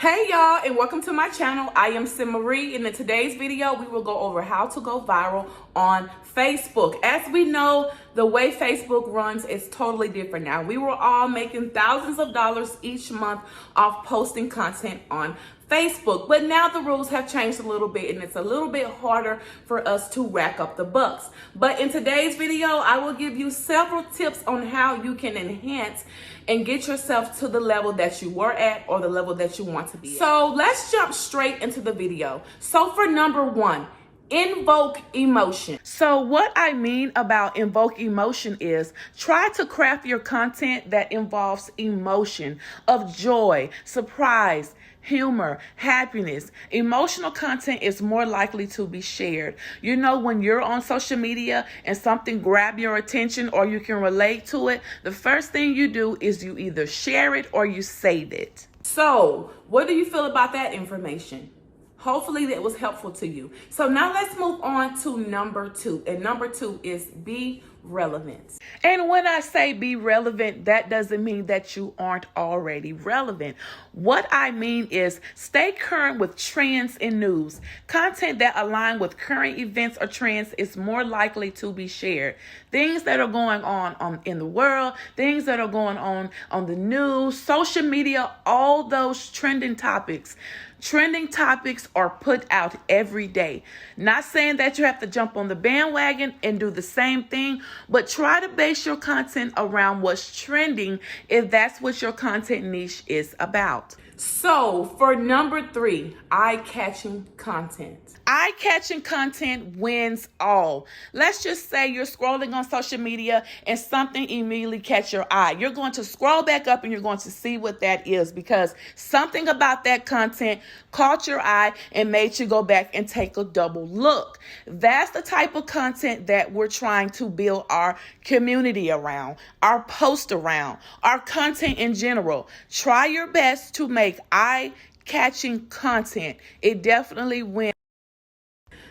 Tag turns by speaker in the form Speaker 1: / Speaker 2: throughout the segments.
Speaker 1: Hey y'all, and welcome to my channel. I am Sim Marie, and in today's video we will go over how to go viral on Facebook. As we know, the way Facebook runs is totally different now. We were all making thousands of dollars each month off posting content on Facebook, but now the rules have changed a little bit and it's a little bit harder for us to rack up the bucks. But in today's video, I will give you several tips on how you can enhance and get yourself to the level that you were at or the level that you want to be at. So let's jump straight into the video. So for number one, invoke emotion. So what I mean about invoke emotion is try to craft your content that involves emotion of joy, surprise, humor, happiness. Emotional content is more likely to be shared. You know, when you're on social media and something grab your attention or you can relate to it, the first thing you do is you either share it or you save it. So what do you feel about that information? Hopefully that was helpful to you. So now let's move on to number two. And number two is be relevant. And when I say be relevant, that doesn't mean that you aren't already relevant. What I mean is stay current with trends and news. Content that align with current events or trends is more likely to be shared. Things that are going on in the world, things that are going on the news, social media, all those trending topics. Trending topics are put out every day. Not saying that you have to jump on the bandwagon and do the same thing, but try to base your content around what's trending if that's what your content niche is about. So for number three, eye-catching content. Eye-catching content wins all. Let's just say you're scrolling on social media and something immediately catch your eye. You're going to scroll back up and you're going to see what that is because something about that content caught your eye and made you go back and take a double look. That's the type of content that we're trying to build our community around, our post around, our content in general. Try your best to make eye-catching content. It definitely wins.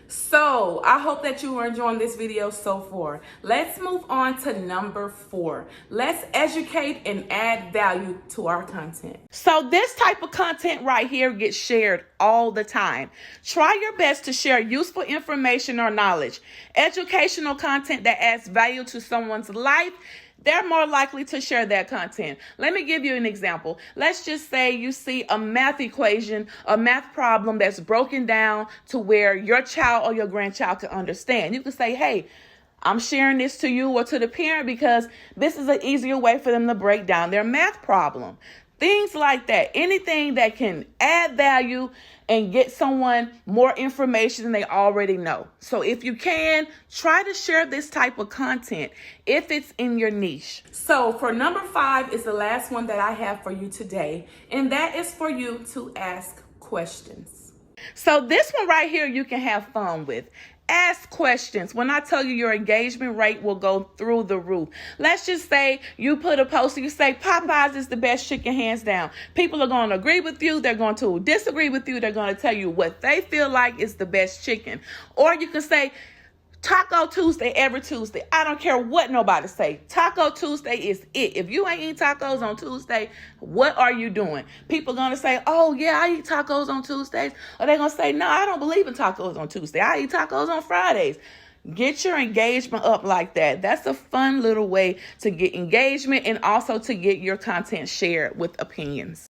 Speaker 1: So I hope that you are enjoying this video so far. Let's move on to number four. Let's educate and add value to our content. So this type of content right here gets shared all the time. Try your best to share useful information or knowledge. Educational content that adds value to someone's life, they're more likely to share that content. Let me give you an example. Let's just say you see a math equation, a math problem that's broken down to where your child or your grandchild can understand. You can say, hey, I'm sharing this to you or to the parent because this is an easier way for them to break down their math problem. Things like that. Anything that can add value and get someone more information than they already know. So if you can, try to share this type of content if it's in your niche. So for number five is the last one that I have for you today, and that is for you to ask questions. So this one right here you can have fun with. Ask questions. When I tell you your engagement rate will go through the roof. Let's just say you put a post and you say Popeyes is the best chicken hands down. People are going to agree with you. They're going to disagree with you. They're going to tell you what they feel like is the best chicken. Or you can say Taco Tuesday every Tuesday. I don't care what nobody say. Taco Tuesday is it. If you ain't eating tacos on Tuesday, what are you doing? People going to say, oh yeah, I eat tacos on Tuesdays. Or they're going to say, no, I don't believe in tacos on Tuesday. I eat tacos on Fridays. Get your engagement up like that. That's a fun little way to get engagement and also to get your content shared with opinions.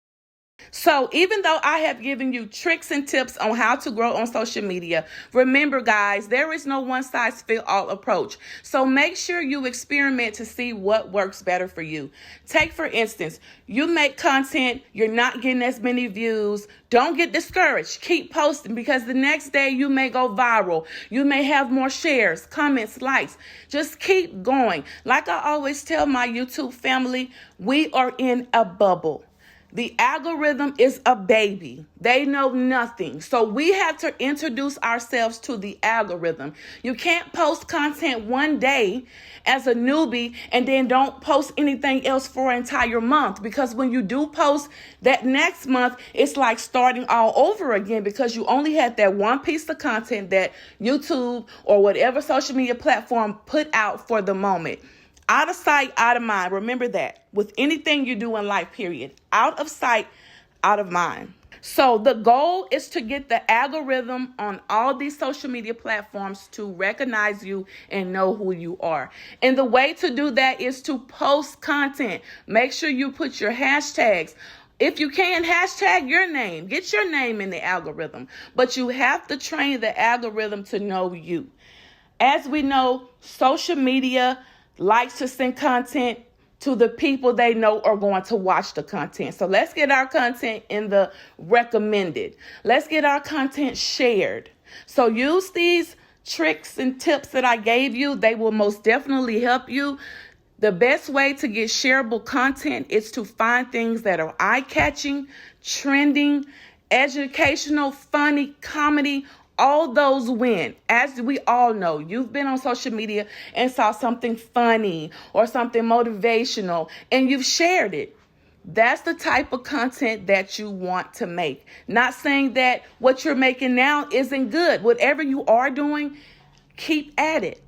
Speaker 1: So even though I have given you tricks and tips on how to grow on social media, remember guys, there is no one size fits all approach. So make sure you experiment to see what works better for you. Take for instance, you make content, you're not getting as many views. Don't get discouraged. Keep posting because the next day you may go viral. You may have more shares, comments, likes. Just keep going. Like I always tell my YouTube family, we are in a bubble. The algorithm is a baby. They know nothing. So we have to introduce ourselves to the algorithm. You can't post content one day as a newbie and then don't post anything else for an entire month. Because when you do post that next month, it's like starting all over again because you only had that one piece of content that YouTube or whatever social media platform put out for the moment. Out of sight, out of mind. Remember that with anything you do in life, period. Out of sight, out of mind. So the goal is to get the algorithm on all these social media platforms to recognize you and know who you are. And the way to do that is to post content. Make sure you put your hashtags. If you can, hashtag your name. Get your name in the algorithm. But you have to train the algorithm to know you. As we know, social media likes to send content to the people they know are going to watch the content. So let's get our content in the recommended. Let's get our content shared. So use these tricks and tips that I gave you. They will most definitely help you. The best way to get shareable content is to find things that are eye-catching, trending, educational, funny, comedy. All those win. As we all know, you've been on social media and saw something funny or something motivational and you've shared it. That's the type of content that you want to make. Not saying that what you're making now isn't good. Whatever you are doing, keep at it.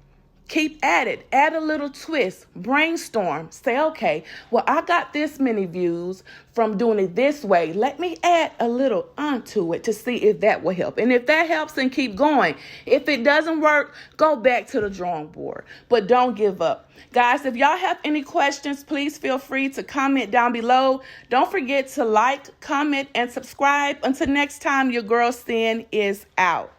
Speaker 1: Keep at it. Add a little twist. Brainstorm. Say, okay, well, I got this many views from doing it this way. Let me add a little onto it to see if that will help. And if that helps, then keep going. If it doesn't work, go back to the drawing board. But don't give up. Guys, if y'all have any questions, please feel free to comment down below. Don't forget to like, comment, and subscribe. Until next time, your girl Sin is out.